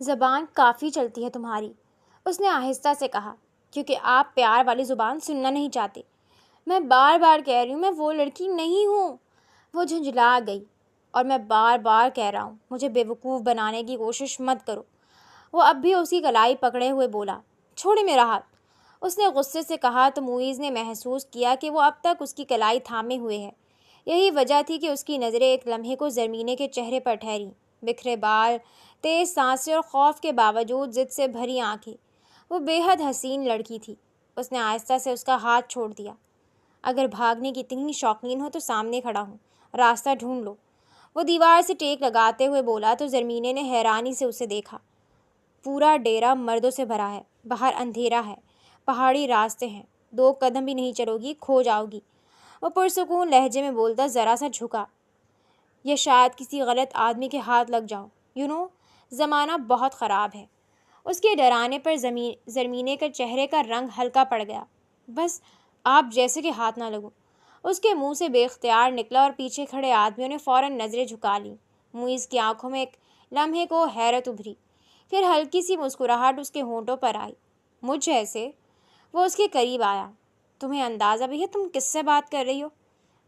زبان کافی چلتی ہے تمہاری، اس نے آہستہ سے کہا، کیونکہ آپ پیار والی زبان سننا نہیں چاہتے۔ میں بار بار کہہ رہی ہوں میں وہ لڑکی نہیں ہوں۔ وہ جھنجھلا گئی۔ اور میں بار بار کہہ رہا ہوں مجھے بیوقوف بنانے کی کوشش مت کرو۔ وہ اب بھی اس کی کلائی پکڑے ہوئے بولا، چھوڑے میرا ہاتھ۔ اس نے غصے سے کہا تو معیز نے محسوس کیا کہ وہ اب تک اس کی کلائی تھامے ہوئے ہے۔ یہی وجہ تھی کہ اس کی نظریں ایک لمحے کو زرمینے کے چہرے پر ٹھہریں، بکھرے بال، تیز سانسیں اور خوف کے باوجود ضد سے بھری آنکھیں۔ وہ بے حد حسین لڑکی تھی۔ اس نے آہستہ سے اس کا ہاتھ چھوڑ دیا۔ اگر بھاگنے کی اتنی شوقین ہو تو سامنے کھڑا ہوں، راستہ ڈھونڈ لو۔ وہ دیوار سے ٹیک لگاتے ہوئے بولا تو زرمینے نے حیرانی سے اسے دیکھا۔ پورا ڈیرا مردوں سے بھرا ہے، باہر اندھیرا ہے، پہاڑی راستے ہیں، 2 قدم بھی نہیں چلو گی کھو جاؤ گی۔ وہ پرسکون لہجے میں بولتا ذرا سا جھکا، یہ شاید کسی غلط آدمی کے ہاتھ لگ جاؤ، زمانہ بہت خراب ہے۔ اس کے ڈرانے پر زرمینے کے چہرے کا رنگ ہلکا پڑ گیا۔ بس آپ جیسے کہ ہاتھ نہ لگو۔ اس کے منہ سے بے اختیار نکلا اور پیچھے کھڑے آدمیوں نے فوراً نظریں جھکا لیں۔ معیز کی آنکھوں میں ایک لمحے کو حیرت ابھری، پھر ہلکی سی مسکراہٹ اس کے ہونٹوں پر آئی۔ مجھ جیسے؟ وہ اس کے قریب آیا۔ تمہیں اندازہ بھی ہے تم کس سے بات کر رہی ہو؟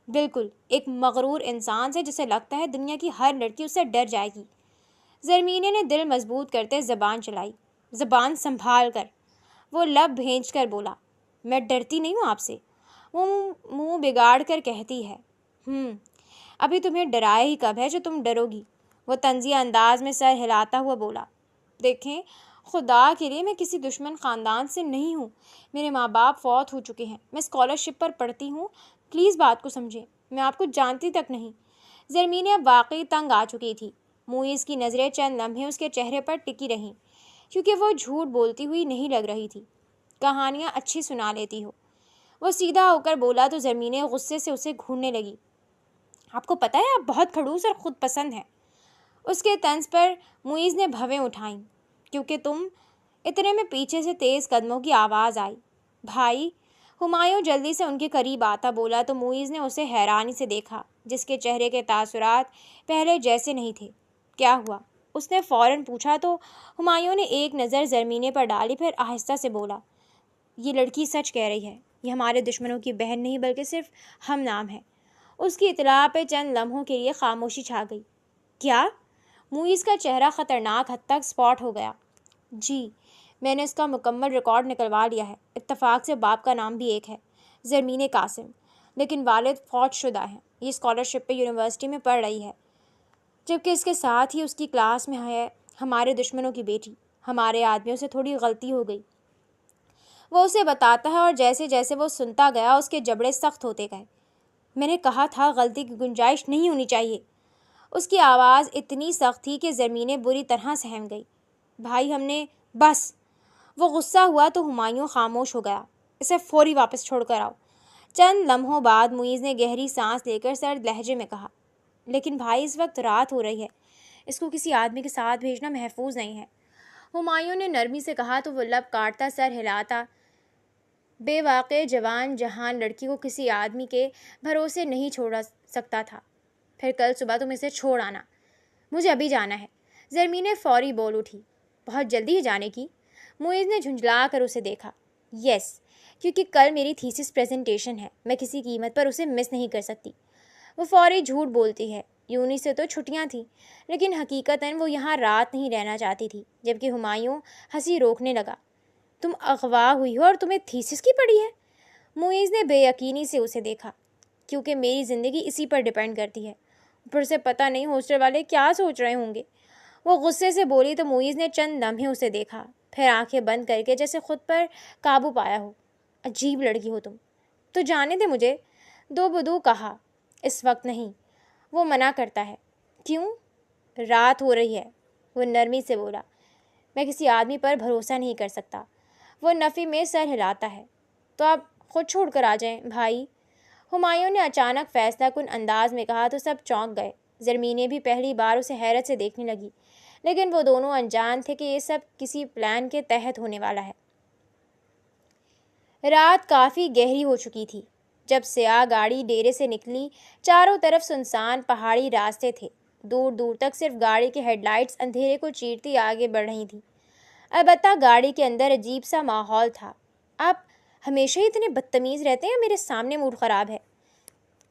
بالکل، ایک مغرور انسان سے جسے لگتا ہے دنیا کی ہر لڑکی اس سے ڈر جائے گی۔ زرمینے نے دل مضبوط کرتے زبان چلائی۔ زبان سنبھال کر۔ وہ لب بھینچ کر بولا، میں ڈرتی نہیں ہوں آپ سے۔ وہ منہ بگاڑ کر کہتی ہے، ابھی تمہیں ڈرائے ہی کب ہے جو تم ڈرو گی؟ وہ طنزیہ انداز میں سر ہلاتا ہوا بولا، دیکھیں خدا کے لیے میں کسی دشمن خاندان سے نہیں ہوں۔ میرے ماں باپ فوت ہو چکے ہیں، میں اسکالرشپ پر پڑھتی ہوں، پلیز بات کو سمجھیں، میں آپ کو جانتی تک نہیں۔ زرمینے اب واقعی تنگ آ چکی تھی۔ معیز کی نظریں چند لمحے اس کے چہرے پر ٹکی رہیں، کیونکہ وہ جھوٹ بولتی ہوئی نہیں لگ رہی تھی، کہانیاں اچھی سنا لیتی ہو۔ وہ سیدھا ہو کر بولا تو زرمینے غصے سے اسے گھورنے لگی۔ آپ کو پتہ ہے آپ بہت کھڑوس اور خود پسند ہیں۔ اس کے طنز پر معیز نے بھویں اٹھائیں، کیونکہ تم اتنے میں پیچھے سے تیز قدموں کی آواز آئی۔ بھائی، ہمایوں جلدی سے ان کے قریب آتا بولا تو معیز نے اسے حیرانی سے دیکھا، جس کے چہرے کے تاثرات پہلے جیسے نہیں تھے۔ کیا ہوا؟ اس نے فوراً پوچھا تو ہمایوں نے ایک نظر زرمینے پر ڈالی، پھر آہستہ سے بولا، یہ لڑکی سچ کہہ رہی ہے، یہ ہمارے دشمنوں کی بہن نہیں بلکہ صرف ہم نام ہے۔ اس کی اطلاع پہ چند لمحوں کے لیے خاموشی چھا گئی۔ کیا؟ معیز کا چہرہ خطرناک حد تک اسپاٹ ہو گیا۔ جی، میں نے اس کا مکمل ریکارڈ نکلوا لیا ہے۔ اتفاق سے باپ کا نام بھی ایک ہے، زرمینے قاسم، لیکن والد فوت شدہ ہیں۔ یہ اسکالرشپ پہ یونیورسٹی میں پڑھ رہی ہے، جبکہ اس کے ساتھ ہی اس کی کلاس میں ہے ہمارے دشمنوں کی بیٹی۔ ہمارے آدمیوں سے تھوڑی غلطی ہو گئی، وہ اسے بتاتا ہے، اور جیسے جیسے وہ سنتا گیا اس کے جبڑے سخت ہوتے گئے۔ میں نے کہا تھا غلطی کی گنجائش نہیں ہونی چاہیے۔ اس کی آواز اتنی سخت تھی کہ زرمینے بری طرح سہم گئی۔ بھائی ہم نے بس۔ وہ غصہ ہوا تو ہمایوں خاموش ہو گیا۔ اسے فوری واپس چھوڑ کر آؤ۔ چند لمحوں بعد معیز نے گہری سانس لے کر سرد لہجے میں کہا، لیکن بھائی اس وقت رات ہو رہی ہے، اس کو کسی آدمی کے ساتھ بھیجنا محفوظ نہیں ہے۔ ہمایوں نے نرمی سے کہا تو وہ لب کاٹتا سر ہلاتا، بے واقع جوان جہان لڑکی کو کسی آدمی کے بھروسے نہیں چھوڑا سکتا تھا۔ پھر کل صبح تم اسے چھوڑ آنا، مجھے ابھی جانا ہے۔ زرمینے فوری بول اٹھی، بہت جلدی ہی جانے کی؟ معیز نے جھنجھلا کر اسے دیکھا۔ یس، کیونکہ کل میری تھیسس پریزنٹیشن ہے، میں کسی قیمت پر اسے مس نہیں کر سکتی۔ وہ فوری جھوٹ بولتی ہے، یونی سے تو چھٹیاں تھیں، لیکن حقیقتاً وہ یہاں رات نہیں رہنا چاہتی تھی۔ جبکہ ہمایوں ہنسی روکنے لگا، تم اغوا ہوئی ہو اور تمہیں تھیسس کی پڑھی ہے؟ معیز نے بے یقینی سے اسے دیکھا، کیونکہ میری زندگی اسی پر ڈیپینڈ کرتی ہے، اوپر سے پتہ نہیں ہاسٹل والے کیا سوچ رہے ہوں گے۔ وہ غصے سے بولی تو معیز نے چند لمحے اسے دیکھا، پھر آنکھیں بند کر کے جیسے خود پر قابو پایا ہو۔ عجیب لڑکی ہو تم، تو جانے دے مجھے، دو بدو کہا۔ اس وقت نہیں، وہ منع کرتا ہے۔ کیوں؟ رات ہو رہی ہے، وہ نرمی سے بولا، میں کسی آدمی پر بھروسہ نہیں کر سکتا۔ وہ نفی میں سر ہلاتا ہے، تو آپ خود چھوڑ کر آ جائیں بھائی۔ ہمایوں نے اچانک فیصلہ کن انداز میں کہا تو سب چونک گئے۔ زرمینے بھی پہلی بار اسے حیرت سے دیکھنے لگی، لیکن وہ دونوں انجان تھے کہ یہ سب کسی پلان کے تحت ہونے والا ہے۔ رات کافی گہری ہو چکی تھی جب سیاہ گاڑی ڈیرے سے نکلی۔ چاروں طرف سنسان پہاڑی راستے تھے، دور دور تک صرف گاڑی کی ہیڈ لائٹس اندھیرے کو چیرتی آگے بڑھ رہی تھیں۔ البتہ گاڑی کے اندر عجیب سا ماحول تھا۔ آپ ہمیشہ ہی اتنے بدتمیز رہتے ہیں، میرے سامنے موڈ خراب ہے؟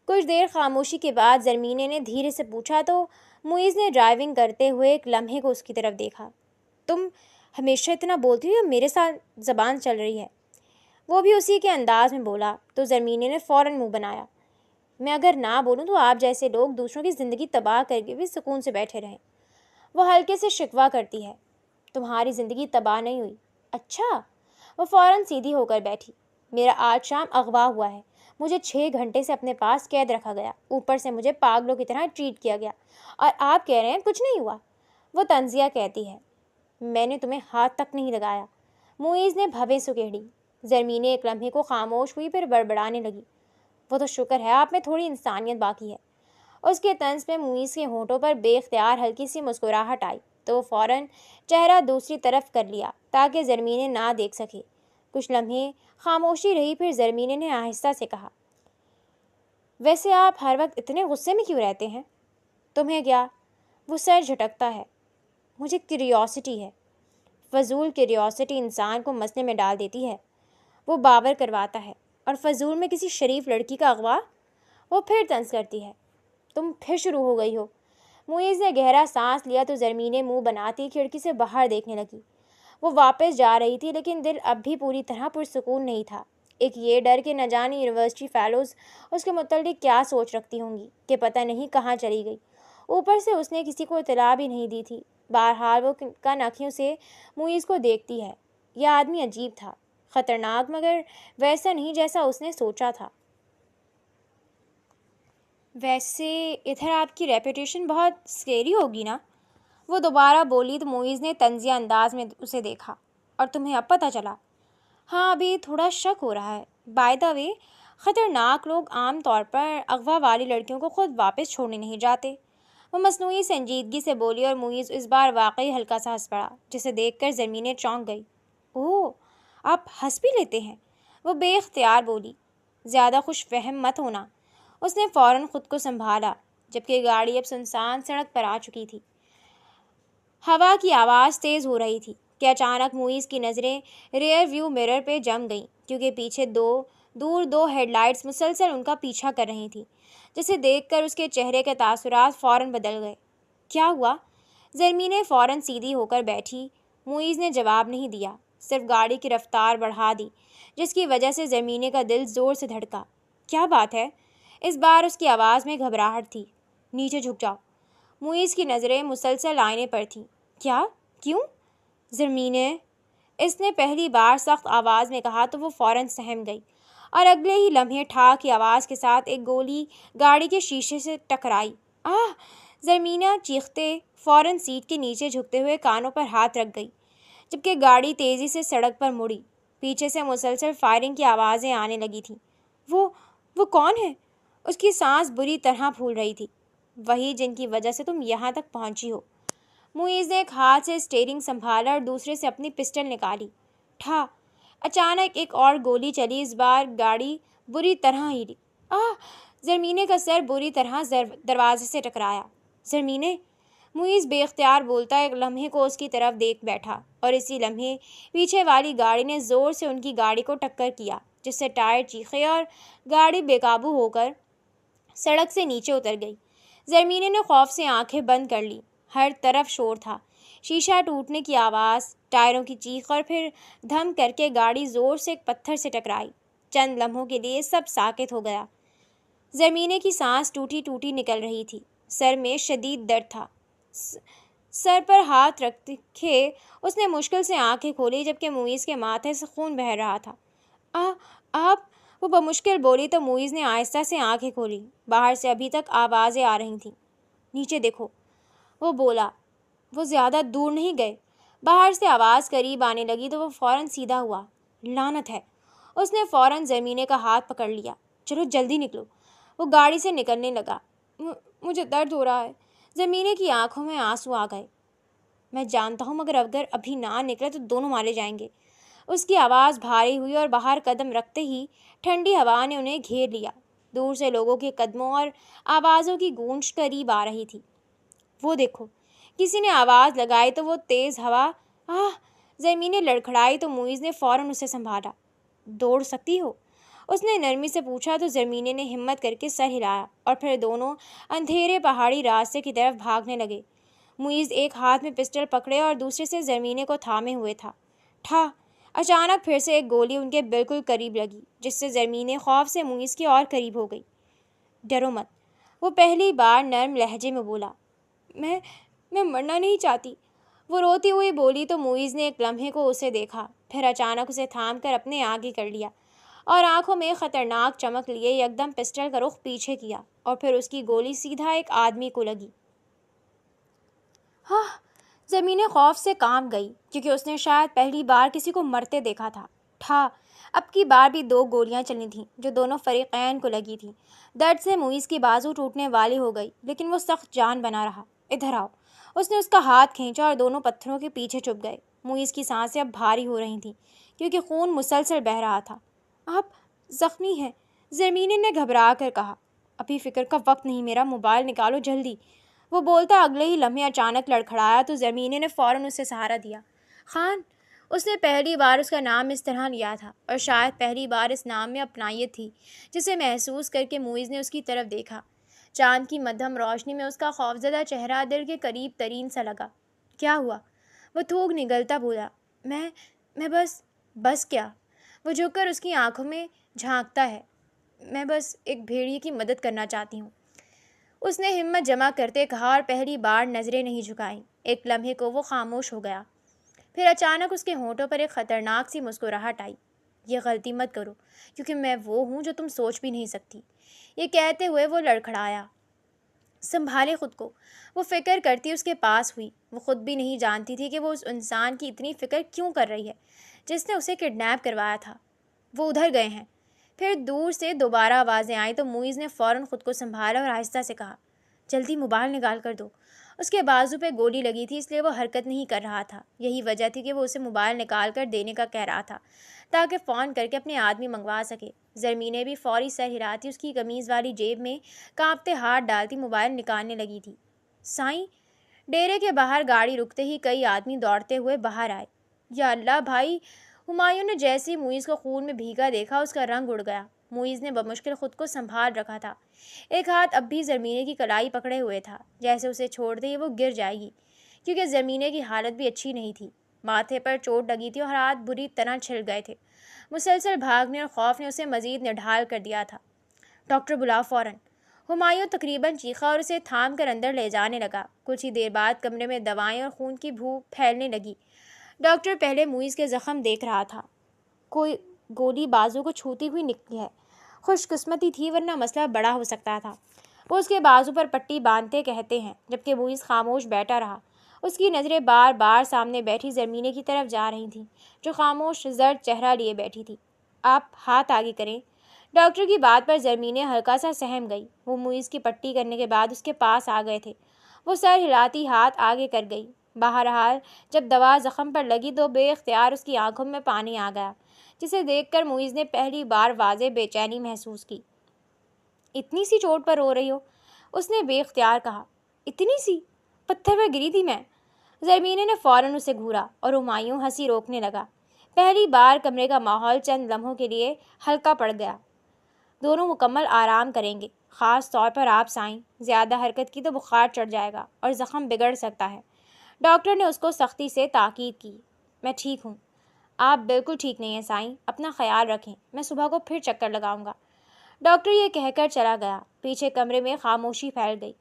کچھ دیر خاموشی کے بعد زرمینے نے دھیرے سے پوچھا تو معیز نے ڈرائیونگ کرتے ہوئے ایک لمحے کو اس کی طرف دیکھا۔ تم ہمیشہ اتنا بولتی ہو یا میرے ساتھ زبان چل رہی ہے؟ وہ بھی اسی کے انداز میں بولا تو زرمینے نے فوراً منہ بنایا۔ میں اگر نہ بولوں تو آپ جیسے لوگ دوسروں کی زندگی تباہ کر کے بھی سکون سے بیٹھے رہیں۔ وہ ہلکے سے شکوہ کرتی ہے۔ تمہاری زندگی تباہ نہیں ہوئی؟ اچھا۔ وہ فوراً سیدھی ہو کر بیٹھی۔ میرا آج شام اغوا ہوا ہے، مجھے 6 گھنٹے سے اپنے پاس قید رکھا گیا، اوپر سے مجھے پاگلوں کی طرح ٹریٹ کیا گیا، اور آپ کہہ رہے ہیں کچھ نہیں ہوا؟ وہ طنزیہ کہتی ہے۔ میں نے تمہیں ہاتھ تک نہیں لگایا، معیز نے بھویں سکیڑی۔ زرمینے ایک لمحے کو خاموش ہوئی، پھر بڑبڑانے لگی۔ وہ تو شکر ہے آپ میں تھوڑی انسانیت باقی ہے۔ اس کے طنز پہ معیز کے ہونٹوں پر بے اختیار ہلکی سی مسکراہٹ آئی تو وہ فوراً چہرہ دوسری طرف کر لیا تاکہ زرمینے نہ دیکھ سکے۔ کچھ لمحے خاموشی رہی، پھر زرمینے نے آہستہ سے کہا، ویسے آپ ہر وقت اتنے غصے میں کیوں رہتے ہیں؟ تمہیں کیا؟ وہ سر جھٹکتا ہے۔ مجھے کیوریوسٹی ہے۔ فضول کیوریوسٹی انسان کو مسئلے میں ڈال دیتی ہے، وہ باور کرواتا ہے، اور فضول میں کسی شریف لڑکی کا اغوا؟ وہ پھر طنز کرتی ہے۔ تم پھر شروع ہو گئی ہو۔ معیز نے گہرا سانس لیا تو زرمینے منہ بناتی کھڑکی سے باہر دیکھنے لگی۔ وہ واپس جا رہی تھی لیکن دل اب بھی پوری طرح پرسکون نہیں تھا۔ ایک یہ ڈر کہ نہ جانے یونیورسٹی فیلوز اس کے متعلق کیا سوچ رکھتی ہوں گی کہ پتہ نہیں کہاں چلی گئی۔ اوپر سے اس نے کسی کو اطلاع بھی نہیں دی تھی۔ بہرحال وہ کن آنکھوں سے معیز کو دیکھتی ہے۔ یہ آدمی عجیب تھا، خطرناک، مگر ویسا نہیں جیسا اس نے سوچا تھا۔ ویسے ادھر آپ کی ریپوٹیشن بہت سکیری ہوگی نا؟ وہ دوبارہ بولی تو معیز نے طنزیہ انداز میں اسے دیکھا۔ اور تمہیں اب پتہ چلا؟ ہاں، ابھی تھوڑا شک ہو رہا ہے۔ بائی دا وے، خطرناک لوگ عام طور پر اغوا والی لڑکیوں کو خود واپس چھوڑنے نہیں جاتے۔ وہ مصنوعی سنجیدگی سے بولی اور معیز اس بار واقعی ہلکا سا ہنس پڑا، جسے دیکھ کر زرمینے چونک گئی۔ اوہ، آپ ہنس بھی لیتے ہیں؟ وہ بے اختیار بولی۔ زیادہ خوش فہم مت ہونا۔ اس نے فوراً خود کو سنبھالا، جبکہ گاڑی اب سنسان سڑک پر آ چکی تھی۔ ہوا کی آواز تیز ہو رہی تھی کہ اچانک معیز کی نظریں ریئر ویو مرر پہ جم گئیں، کیونکہ پیچھے دور دو ہیڈ لائٹس مسلسل ان کا پیچھا کر رہی تھیں، جسے دیکھ کر اس کے چہرے کے تاثرات فوراً بدل گئے۔ کیا ہوا؟ زرمینے فوراً سیدھی ہو کر بیٹھی۔ معیز نے جواب نہیں دیا، صرف گاڑی کی رفتار بڑھا دی، جس کی وجہ سے زرمینے کا دل زور سے دھڑکا۔ کیا بات ہے؟ اس بار اس کی آواز میں گھبراہٹ تھی۔ نیچے جھک جاؤ۔ معیز کی نظریں مسلسل آئینے پر تھیں۔ کیا؟ کیوں؟ زرمینے، اس نے پہلی بار سخت آواز میں کہا تو وہ فوراً سہم گئی، اور اگلے ہی لمحے ٹھا کی آواز کے ساتھ ایک گولی گاڑی کے شیشے سے ٹکرائی۔ آہ! زرمینہ چیختے فوراً سیٹ کے نیچے جھکتے ہوئے کانوں پر ہاتھ رکھ گئی، جبکہ گاڑی تیزی سے سڑک پر مڑی۔ پیچھے سے مسلسل فائرنگ کی آوازیں آنے لگی تھیں۔ وہ کون ہے؟ اس کی سانس بری طرح پھول رہی تھی۔ وہی جن کی وجہ سے تم یہاں تک پہنچی ہو۔ معیز نے ایک ہاتھ سے اسٹیئرنگ سنبھالا اور دوسرے سے اپنی پسٹل نکالی۔ ٹھا! اچانک ایک اور گولی چلی۔ اس بار گاڑی بری طرح ہلی۔ آہ! زرمینے کا سر بری طرح دروازے سے ٹکرایا۔ زرمینے! معیز بے اختیار بولتا ایک لمحے کو اس کی طرف دیکھ بیٹھا، اور اسی لمحے پیچھے والی گاڑی نے زور سے ان کی گاڑی کو ٹکر کیا، جس سے ٹائر چیخے اور گاڑی بے قابو ہو کر سڑک سے نیچے اتر گئی۔ زرمینے نے خوف سے آنکھیں بند کر لی۔ ہر طرف شور تھا، شیشہ ٹوٹنے کی آواز، ٹائروں کی چیخ، اور پھر دھم کر کے گاڑی زور سے ایک پتھر سے ٹکرائی۔ چند لمحوں کے لیے سب ساکت ہو گیا۔ زرمینے کی سانس ٹوٹی ٹوٹی نکل رہی تھی، سر میں شدید درد تھا۔ سر پر ہاتھ رکھے اس نے مشکل سے آنکھیں کھولی، جبکہ معیز کے ماتھے سے خون بہہ رہا تھا۔ آپ؟ وہ بمشکل بولی تو معیز نے آہستہ سے آنکھیں کھولی۔ باہر سے ابھی تک آوازیں آ رہی تھیں۔ نیچے دیکھو، وہ بولا۔ وہ زیادہ دور نہیں گئے۔ باہر سے آواز قریب آنے لگی تو وہ فوراً سیدھا ہوا۔ لعنت ہے! اس نے فوراً زرمینے کا ہاتھ پکڑ لیا۔ چلو جلدی نکلو۔ وہ گاڑی سے نکلنے لگا۔ مجھے درد ہو رہا ہے۔ زرمینے کی آنکھوں میں آنسو آ گئے۔ میں جانتا ہوں، مگر اگر ابھی نہ نکلے تو دونوں مارے جائیں گے۔ اس کی آواز بھاری ہوئی اور باہر قدم رکھتے ہی ٹھنڈی ہوا نے انہیں گھیر لیا۔ دور سے لوگوں کے قدموں اور آوازوں کی گونج قریب آ رہی تھی۔ وہ دیکھو، کسی نے آواز لگائی تو وہ تیز ہوا زمینیں لڑکھڑائی تو معیز نے فوراً اسے سنبھالا۔ دوڑ سکتی ہو؟ اس نے نرمی سے پوچھا تو زرمینے نے ہمت کر کے سر ہلایا اور پھر دونوں اندھیرے پہاڑی راستے کی طرف بھاگنے لگے۔ معیز ایک ہاتھ میں پسٹل پکڑے اور دوسرے سے زرمینے کو تھامے ہوئے تھا۔ ٹھا! اچانک پھر سے ایک گولی ان کے بالکل قریب لگی، جس سے زرمینے خوف سے معیز کے اور قریب ہو گئی۔ ڈرو مت، وہ پہلی بار نرم لہجے میں بولا۔ میں مرنا نہیں چاہتی، وہ روتی ہوئی بولی تو معیز نے ایک لمحے کو اسے دیکھا، پھر اچانک اسے تھام کر اپنے آگے کر لیا اور آنکھوں میں خطرناک چمک لیے یکدم پسٹل کا رخ پیچھے کیا اور پھر اس کی گولی سیدھا ایک آدمی کو لگی۔ زمینیں خوف سے کانپ گئی کیونکہ اس نے شاید پہلی بار کسی کو مرتے دیکھا تھا۔ ٹھا! اب کی بار بھی 2 گولیاں چلی تھیں جو دونوں فریقین کو لگی تھیں۔ درد سے معیز کی بازو ٹوٹنے والی ہو گئی لیکن وہ سخت جان بنا رہا۔ ادھر آؤ، اس نے اس کا ہاتھ کھینچا اور دونوں پتھروں کے پیچھے چھپ گئے۔ معیز کی سانسیں اب بھاری ہو رہی تھیں کیونکہ خون مسلسل بہہ رہا تھا۔ آپ زخمی ہیں، زرمینے نے گھبرا کر کہا۔ ابھی فکر کا وقت نہیں میرا، موبائل نکالو جلدی۔ وہ بولتا اگلے ہی لمحے اچانک لڑکھڑایا تو زرمینے نے فوراً اسے سہارا دیا۔ خان! اس نے پہلی بار اس کا نام اس طرح لیا تھا اور شاید پہلی بار اس نام میں اپنائیت تھی جسے محسوس کر کے معیز نے اس کی طرف دیکھا۔ چاند کی مدھم روشنی میں اس کا خوفزدہ چہرہ دل کے قریب ترین سا لگا۔ کیا ہوا؟ وہ تھوک نگلتا بولا۔ میں بس کیا؟ وہ جھک کر اس کی آنکھوں میں جھانکتا ہے۔ میں بس ایک بھیڑیے کی مدد کرنا چاہتی ہوں، اس نے ہمت جمع کرتے کہا اور پہلی بار نظریں نہیں جھکائیں۔ ایک لمحے کو وہ خاموش ہو گیا، پھر اچانک اس کے ہونٹوں پر ایک خطرناک سی مسکراہٹ آئی۔ یہ غلطی مت کرو کیونکہ میں وہ ہوں جو تم سوچ بھی نہیں سکتی۔ یہ کہتے ہوئے وہ لڑکھڑایا۔ سنبھالے خود کو، وہ فکر کرتی اس کے پاس ہوئی۔ وہ خود بھی نہیں جانتی تھی کہ وہ اس انسان کی اتنی فکر کیوں کر رہی ہے جس نے اسے کڈنیپ کروایا تھا۔ وہ ادھر گئے ہیں۔ پھر دور سے دوبارہ آوازیں آئیں تو معیز نے فوراً خود کو سنبھالا اور آہستہ سے کہا، جلدی موبائل نکال کر دو۔ اس کے بازو پہ گولی لگی تھی اس لیے وہ حرکت نہیں کر رہا تھا۔ یہی وجہ تھی کہ وہ اسے موبائل نکال کر دینے کا کہہ رہا تھا تاکہ فون کر کے اپنے آدمی منگوا سکے۔ زرمینے بھی فوری سر ہلاتی اس کی قمیض والی جیب میں کانپتے ہاتھ ڈالتی موبائل نکالنے لگی تھی۔ سائیں! ڈیرے کے باہر گاڑی رکتے ہی کئی آدمی دوڑتے ہوئے باہر آئے۔ یا اللہ بھائی! ہمایوں نے جیسے معیز کو خون میں بھیگا دیکھا اس کا رنگ اڑ گیا۔ معیز نے بمشکل خود کو سنبھال رکھا تھا، ایک ہاتھ اب بھی زرمینے کی کلائی پکڑے ہوئے تھا، جیسے اسے چھوڑ دے وہ گر جائے گی کیونکہ زرمینے کی حالت بھی اچھی نہیں تھی۔ ماتھے پر چوٹ لگی تھی اور ہاتھ بری طرح چھل گئے تھے۔ مسلسل بھاگنے اور خوف نے اسے مزید نڈھال کر دیا تھا۔ ڈاکٹر بلاؤ فوراً! ہمایوں تقریباً چیخا اور اسے تھام کر اندر لے جانے لگا۔ کچھ ہی دیر بعد کمرے میں دوائیں اور خون کی بو پھیلنے لگی۔ ڈاکٹر پہلے معیز کے زخم دیکھ رہا تھا۔ کوئی گولی بازو کو چھوتی ہوئی نکلی ہے۔ خوش قسمتی تھی ورنہ مسئلہ بڑا ہو سکتا تھا۔ وہ اس کے بازو پر پٹی باندھتے کہتے ہیں جبکہ معیز خاموش بیٹھا رہا۔ اس کی نظریں بار بار سامنے بیٹھی زرمینے کی طرف جا رہی تھیں جو خاموش زرد چہرہ لیے بیٹھی تھی۔ آپ ہاتھ آگے کریں۔ ڈاکٹر کی بات پر زرمینے ہلکا سا سہم گئی۔ وہ معیز کی پٹی کرنے کے بعد اس کے پاس آ گئے تھے۔ وہ سر ہلاتی ہاتھ آگے کر گئی۔ بہرحال جب دوا زخم پر لگی تو بے اختیار اس کی آنکھوں میں پانی آ گیا جسے دیکھ کر معیز نے پہلی بار واضح بے چینی محسوس کی۔ اتنی سی چوٹ پر رو رہی ہو؟ اس نے بے اختیار کہا۔ اتنی سی؟ پتھر پر گری تھی میں۔ زرمینے نے فوراً اسے گھورا اور ہمایوں ہنسی روکنے لگا۔ پہلی بار کمرے کا ماحول چند لمحوں کے لیے ہلکا پڑ گیا۔ دونوں مکمل آرام کریں گے، خاص طور پر آپ سائیں، زیادہ حرکت کی تو بخار چڑھ جائے گا اور زخم بگڑ سکتا ہے۔ ڈاکٹر نے اس کو سختی سے تاکید کی۔ میں ٹھیک ہوں۔ آپ بالکل ٹھیک نہیں ہیں سائیں، اپنا خیال رکھیں، میں صبح کو پھر چکر لگاؤں گا۔ ڈاکٹر یہ کہہ کر چلا گیا۔ پیچھے کمرے میں خاموشی پھیل گئی۔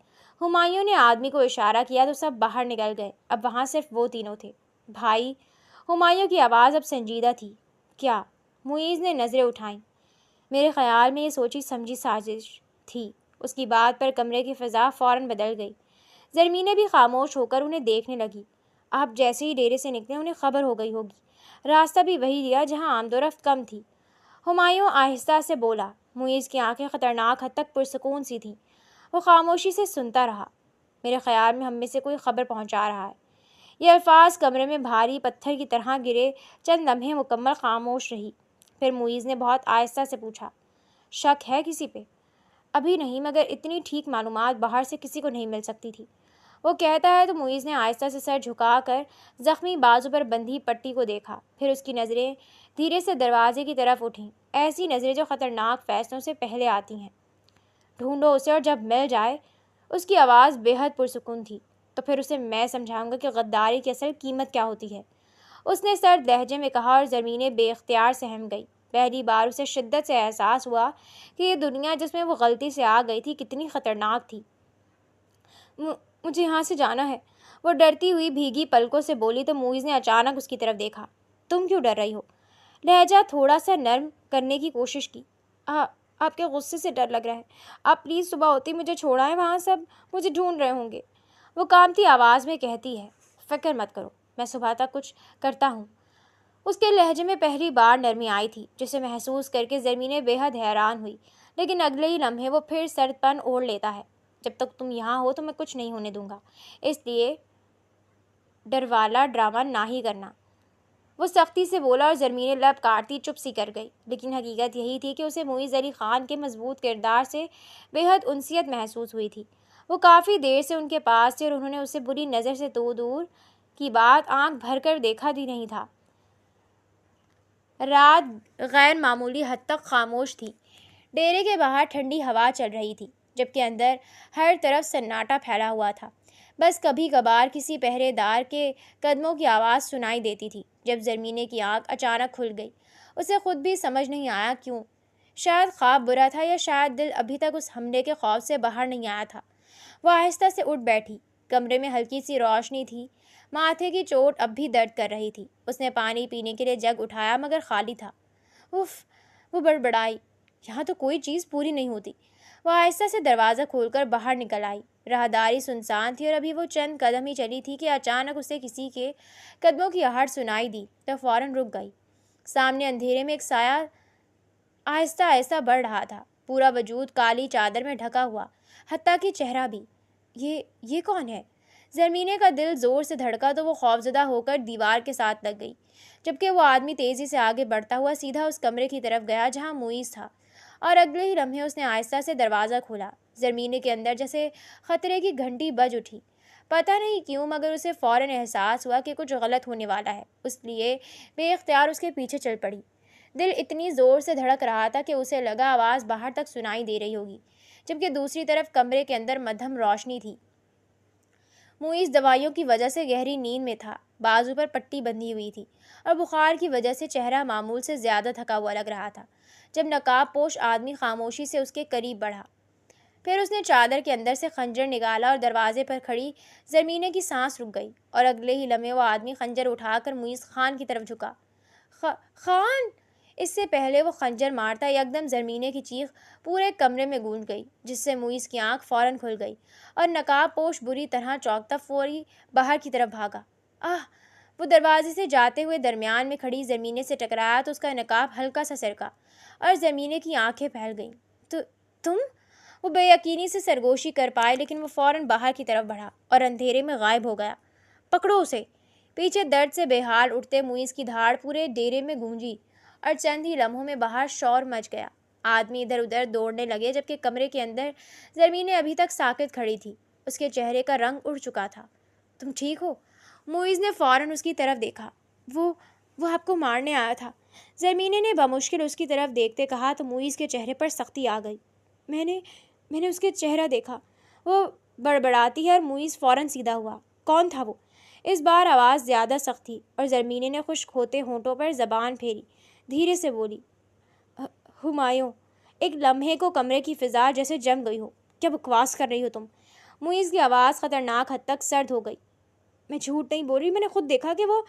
ہمایوں نے آدمی کو اشارہ کیا تو سب باہر نکل گئے۔ اب وہاں صرف وہ تینوں تھے۔ بھائی! ہمایوں کی آواز اب سنجیدہ تھی۔ کیا؟ معیز نے نظریں اٹھائیں۔ میرے خیال میں یہ سوچی سمجھی سازش تھی۔ اس کی بات پر کمرے کی فضا فوراً بدل گئی۔ زرمینے بھی خاموش ہو کر انہیں دیکھنے لگی۔ آپ جیسے ہی ڈیرے سے نکلے انہیں خبر ہو گئی ہوگی۔ راستہ بھی وہی لیا جہاں آمد و رفت کم تھی۔ ہمایوں آہستہ سے بولا۔ معیز کی آنکھیں خطرناک حد تک پرسکون سی تھیں۔ وہ خاموشی سے سنتا رہا۔ میرے خیال میں ہم میں سے کوئی خبر پہنچا رہا ہے۔ یہ الفاظ کمرے میں بھاری پتھر کی طرح گرے۔ چند لمحے مکمل خاموش رہی۔ پھر معیز نے بہت آہستہ سے پوچھا، شک ہے کسی پہ؟ ابھی نہیں، مگر اتنی ٹھیک معلومات باہر سے کسی کو نہیں مل سکتی تھی۔ وہ کہتا ہے تو معیز نے آہستہ سے سر جھکا کر زخمی بازو پر بندھی پٹی کو دیکھا، پھر اس کی نظریں دھیرے سے دروازے کی طرف اٹھیں، ایسی نظریں جو خطرناک فیصلوں سے پہلے آتی ہیں۔ ڈھونڈو اسے اور جب مل جائے۔ اس کی آواز بے حد پرسکون تھی۔ تو پھر اسے میں سمجھاؤں گا کہ غداری کی اصل قیمت کیا ہوتی ہے، اس نے سرد لہجے میں کہا، اور زمینیں بے اختیار سہم گئی۔ پہلی بار اسے شدت سے احساس ہوا کہ یہ دنیا جس میں وہ غلطی سے آ گئی تھی کتنی خطرناک تھی۔ مجھے یہاں سے جانا ہے، وہ ڈرتی ہوئی بھیگی پلکوں سے بولی تو معیز نے اچانک اس کی طرف دیکھا۔ تم کیوں ڈر رہی ہو؟ لہجہ تھوڑا سا نرم کرنے کی کوشش کی۔ آپ کے غصے سے ڈر لگ رہا ہے، آپ پلیز صبح ہوتی مجھے چھوڑائیں، وہاں سب مجھے ڈھونڈ رہے ہوں گے، وہ کانپتی آواز میں کہتی ہے۔ فکر مت کرو، میں صبح تک کچھ کرتا ہوں۔ اس کے لہجے میں پہلی بار نرمی آئی تھی، جسے محسوس کر کے زمینیں بے حد حیران ہوئی، لیکن اگلے ہی لمحے وہ پھر سرد پن اوڑھ لیتا ہے۔ جب تک تم یہاں ہو تو میں کچھ نہیں ہونے دوں گا، اس لیے ڈر والا ڈرامہ نہ ہی کرنا، وہ سختی سے بولا، اور زمینیں لب کاٹتی چپ سی کر گئی۔ لیکن حقیقت یہی تھی کہ اسے معیز علی خان کے مضبوط کردار سے بے حد انسیت محسوس ہوئی تھی۔ وہ کافی دیر سے ان کے پاس تھے اور انہوں نے اسے بری نظر سے تو دور کی بات آنکھ بھر کر دیکھا بھی نہیں تھا۔ رات غیر معمولی حد تک خاموش تھی۔ ڈیرے کے باہر ٹھنڈی ہوا چل رہی تھی، جبکہ اندر ہر طرف سناٹا پھیلا ہوا تھا۔ بس کبھی کبھار کسی پہرے دار کے قدموں کی آواز سنائی دیتی تھی۔ جب زمینیں کی آنکھ اچانک کھل گئی، اسے خود بھی سمجھ نہیں آیا کیوں۔ شاید خواب برا تھا یا شاید دل ابھی تک اس حملے کے خوف سے باہر نہیں آیا تھا۔ وہ آہستہ سے اٹھ بیٹھی۔ کمرے میں ہلکی سی روشنی تھی، ماتھے کی چوٹ اب بھی درد کر رہی تھی۔ اس نے پانی پینے کے لیے جگ اٹھایا مگر خالی تھا۔ اف، وہ بڑبڑائی، یہاں تو کوئی چیز پوری نہیں ہوتی۔ وہ آہستہ سے دروازہ کھول کر باہر نکل آئی۔ راہداری سنسان تھی اور ابھی وہ چند قدم ہی چلی تھی کہ اچانک اسے کسی کے قدموں کی آہٹ سنائی دی تو فوراً رک گئی۔ سامنے اندھیرے میں ایک سایہ آہستہ آہستہ بڑھ رہا تھا، پورا وجود کالی چادر میں ڈھکا ہوا، حتیٰ کہ چہرہ بھی۔ یہ کون ہے؟ زمینیں کا دل زور سے دھڑکا تو وہ خوفزدہ ہو کر دیوار کے ساتھ لگ گئی، جبکہ وہ آدمی تیزی سے آگے بڑھتا ہوا سیدھا اس کمرے کی طرف گیا جہاں معیز تھا، اور اگلے ہی لمحے اس نے آہستہ سے دروازہ کھولا۔ زمینیں کے اندر جیسے خطرے کی گھنٹی بج اٹھی۔ پتہ نہیں کیوں مگر اسے فوراً احساس ہوا کہ کچھ غلط ہونے والا ہے، اس لیے بے اختیار اس کے پیچھے چل پڑی۔ دل اتنی زور سے دھڑک رہا تھا کہ اسے لگا آواز باہر تک سنائی دے رہی ہوگی، جبکہ دوسری طرف کمرے کے اندر مدھم روشنی تھی۔ معیز دوائیوں کی وجہ سے گہری نیند میں تھا، بازو پر پٹی بندھی ہوئی تھی اور بخار کی وجہ سے چہرہ معمول سے زیادہ تھکا ہوا لگ رہا تھا۔ جب نقاب پوش آدمی خاموشی سے اس کے قریب بڑھا، پھر اس نے چادر کے اندر سے خنجر نکالا اور دروازے پر کھڑی زمینیں کی سانس رک گئی، اور اگلے ہی لمحے وہ آدمی خنجر اٹھا کر معیز خان کی طرف جھکا۔ خان! اس سے پہلے وہ خنجر مارتا یکدم زمینیں کی چیخ پورے کمرے میں گونج گئی، جس سے معیز کی آنکھ فوراً کھل گئی اور نقاب پوش بری طرح چونکتا فوری باہر کی طرف بھاگا۔ وہ دروازے سے جاتے ہوئے درمیان میں کھڑی زمینیں سے ٹکرایا تو اس کا نقاب ہلکا سا سرکا اور زمینیں کی آنکھیں پھیل گئیں۔ تم؟ وہ بے یقینی سے سرگوشی کر پائے، لیکن وہ فوراً باہر کی طرف بڑھا اور اندھیرے میں غائب ہو گیا۔ پکڑو اسے! پیچھے درد سے بے حال اٹھتے معیز کی دھاڑ پورے ڈیرے میں گونجی اور چند ہی لمحوں میں باہر شور مچ گیا۔ آدمی ادھر ادھر دوڑنے لگے، جبکہ کمرے کے اندر زمینیں ابھی تک ساکت کھڑی تھی۔ اس کے چہرے کا رنگ اڑ چکا تھا۔ تم ٹھیک ہو؟ معیز نے فوراً اس کی طرف دیکھا۔ وہ آپ کو مارنے آیا تھا، زمینیں نے بمشکل اس کی طرف دیکھتے کہا تو معیز کے چہرے پر سختی آ گئی۔ میں نے اس کے چہرہ دیکھا، وہ بڑبڑاتی ہے، اور معیز فوراً سیدھا ہوا۔ کون تھا وہ؟ اس بار آواز زیادہ سخت تھی اور زمینیں نے خشک ہوتے ہونٹوں پر زبان پھیری، دھیرے سے بولی، ہمایوں۔ ایک لمحے کو کمرے کی فضا جیسے جم گئی ہو۔ کیا بکواس کر رہی ہو تم؟ معیز کی آواز خطرناک حد تک سرد ہو گئی۔ میں جھوٹ نہیں بول رہی، میں نے خود دیکھا کہ وہ…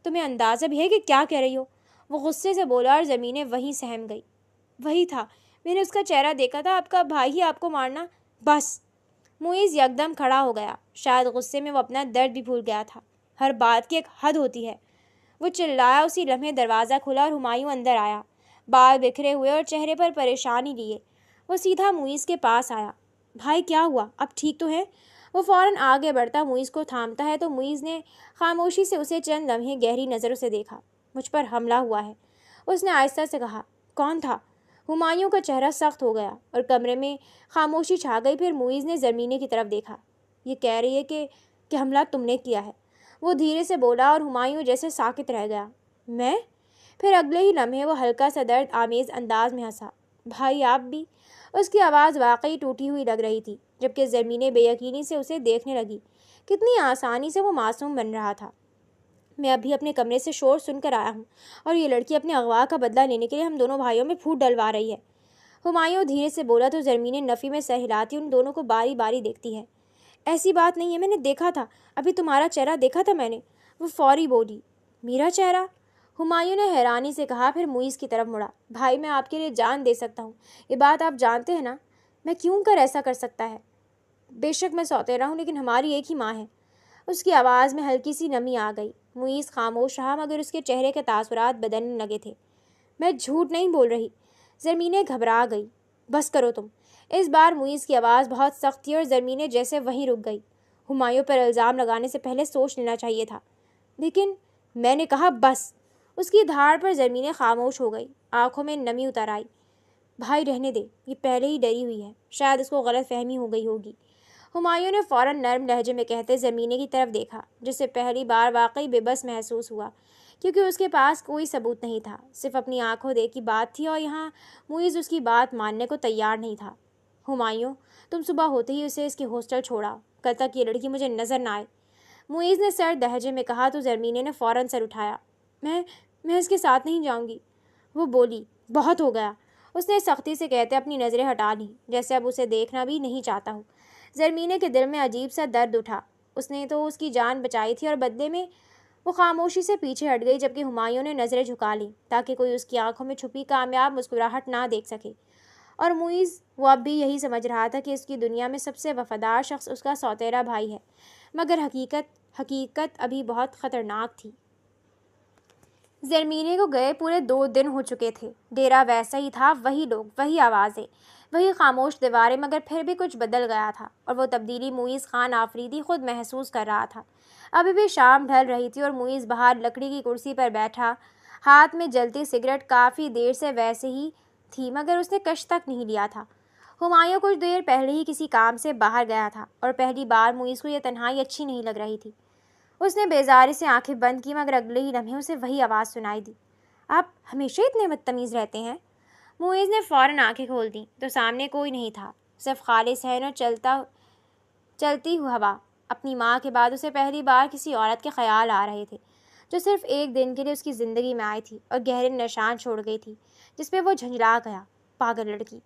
تمہیں اندازہ بھی ہے کہ کیا کہہ رہی ہو؟ وہ غصے سے بولا اور زمینیں وہیں سہم گئی۔ وہی تھا، میں نے اس کا چہرہ دیکھا تھا، آپ کا بھائی ہی آپ کو مارنا… بس! معیز یکدم کھڑا ہو گیا، شاید غصے میں وہ اپنا درد بھی بھول گیا تھا۔ ہر بات کی ایک حد ہوتی ہے، وہ چلایا۔ اسی لمحے دروازہ کھلا اور ہمایوں اندر آیا، بال بکھرے ہوئے اور چہرے پر پریشانی لیے۔ وہ سیدھا معیز کے پاس آیا۔ بھائی کیا ہوا؟ اب ٹھیک تو ہے؟ وہ فوراً آگے بڑھتا معیز کو تھامتا ہے تو معیز نے خاموشی سے اسے چند لمحے گہری نظروں سے دیکھا۔ مجھ پر حملہ ہوا ہے، اس نے آہستہ سے کہا۔ کون تھا؟ ہمایوں کا چہرہ سخت ہو گیا اور کمرے میں خاموشی چھا گئی۔ پھر معیز نے زمینیں کی طرف دیکھا۔ یہ کہہ رہی ہے کہ حملہ تم نے کیا ہے، وہ دھیرے سے بولا اور ہمایوں جیسے ساکت رہ گیا۔ میں؟ پھر اگلے ہی لمحے وہ ہلکا سا درد آمیز انداز میں ہنسا۔ بھائی آپ بھی؟ اس کی آواز واقعی ٹوٹی ہوئی لگ رہی تھی، جبکہ زمینیں بے یقینی سے اسے دیکھنے لگی۔ کتنی آسانی سے وہ معصوم بن رہا تھا۔ میں ابھی اپنے کمرے سے شور سن کر آیا ہوں اور یہ لڑکی اپنے اغوا کا بدلہ لینے کے لیے ہم دونوں بھائیوں میں پھوٹ ڈلوا رہی ہے۔ ہمایوں دھیرے سے بولا تو زرمینیں نفی میں سر ہلاتی ان دونوں کو باری باری دیکھتی ہے۔ ایسی بات نہیں ہے، میں نے دیکھا تھا، ابھی تمہارا چہرہ دیکھا تھا میں نے۔ وہ فوری بولی۔ میرا چہرہ؟ ہمایوں نے حیرانی سے کہا، پھر معیز کی طرف مڑا۔ بھائی میں آپ کے لیے جان دے سکتا ہوں، یہ بات آپ جانتے ہیں نا؟ میں کیوں کر ایسا کر سکتا ہے؟ بے شک میں سوتیلا ہوں، لیکن ہماری ایک ہی ماں ہے۔ اس کی آواز میں ہلکی سی نمی آ گئی۔ معیز خاموش رہا، مگر اس کے چہرے کے تاثرات بدلنے لگے تھے۔ میں جھوٹ نہیں بول رہی۔ زرمینیں گھبرا گئی۔ بس کرو تم۔ اس بار معیز کی آواز بہت سخت تھی اور زرمینیں جیسے وہیں رک گئی۔ ہمایوں پر الزام لگانے سے پہلے سوچ لینا چاہیے تھا۔ لیکن میں نے کہا بس۔ اس کی دھاڑ پر زرمینیں خاموش ہو گئی، آنکھوں میں نمی اتر آئی۔ بھائی رہنے دے، یہ پہلے ہی ڈری ہوئی ہے، شاید اس کو غلط فہمی ہو گئی ہوگی۔ ہمایوں نے فوراً نرم لہجے میں کہتے زرمینیں کی طرف دیکھا، جس سے پہلی بار واقعی بے بس محسوس ہوا، کیونکہ اس کے پاس کوئی ثبوت نہیں تھا، صرف اپنی آنکھوں دیکھی بات تھی، اور یہاں معیز اس کی بات ماننے کو تیار نہیں تھا۔ ہمایوں، تم صبح ہوتے ہی اسے اس کے ہاسٹل چھوڑا، کل تک یہ لڑکی مجھے نظر نہ آئے، معیز نے سرد لہجے میں کہا تو زرمینیں نے فوراً سر اٹھایا۔ میں اس کے ساتھ نہیں جاؤں گی، وہ بولی۔ بہت ہو گیا، اس نے سختی سے کہتے اپنی نظریں ہٹا لیں، جیسے اب اسے دیکھنا بھی نہیں چاہتا ہوں۔ زرمینیں کے دل میں عجیب سا درد اٹھا، اس نے تو اس کی جان بچائی تھی، اور بدلے میں وہ خاموشی سے پیچھے ہٹ گئی، جبکہ ہمایوں نے نظریں جھکا لیں تاکہ کوئی اس کی آنکھوں میں چھپی کامیاب مسکراہٹ نہ دیکھ سکے۔ اور معیز، وہ اب بھی یہی سمجھ رہا تھا کہ اس کی دنیا میں سب سے وفادار شخص اس کا سوتیلا بھائی ہے، مگر حقیقت ابھی بہت خطرناک تھی۔ زرمینیں کو گئے پورے 2 دن ہو چکے تھے۔ ڈیرا ویسا ہی تھا، وہی لوگ، وہی آوازیں، وہی خاموش دیواریں، مگر پھر بھی کچھ بدل گیا تھا، اور وہ تبدیلی معیز خان آفریدی خود محسوس کر رہا تھا۔ ابھی بھی شام ڈھل رہی تھی اور معیز باہر لکڑی کی کرسی پر بیٹھا، ہاتھ میں جلتی سگریٹ کافی دیر سے ویسے ہی تھی، مگر اس نے کش تک نہیں لیا تھا۔ ہمایوں کچھ دیر پہلے ہی کسی کام سے باہر گیا تھا، اور پہلی بار معیز کو یہ تنہائی اچھی نہیں لگ رہی تھی۔ اس نے بیزاری سے آنکھیں بند کی، مگر اگلے ہی لمحے اسے وہی آواز سنائی دی۔ آپ ہمیشہ اتنے بدتمیز رہتے ہیں؟ معیز نے فوراً آنکھیں کھول دیں تو سامنے کوئی نہیں تھا، صرف خالی صحن اور چلتی ہوئی ہوا۔ اپنی ماں کے بعد اسے پہلی بار کسی عورت کے خیال آ رہے تھے، جو صرف ایک دن کے لیے اس کی زندگی میں آئی تھی اور گہرے نشان چھوڑ گئی تھی، جس پہ وہ جھنجھلا گیا۔ پاگل لڑکی!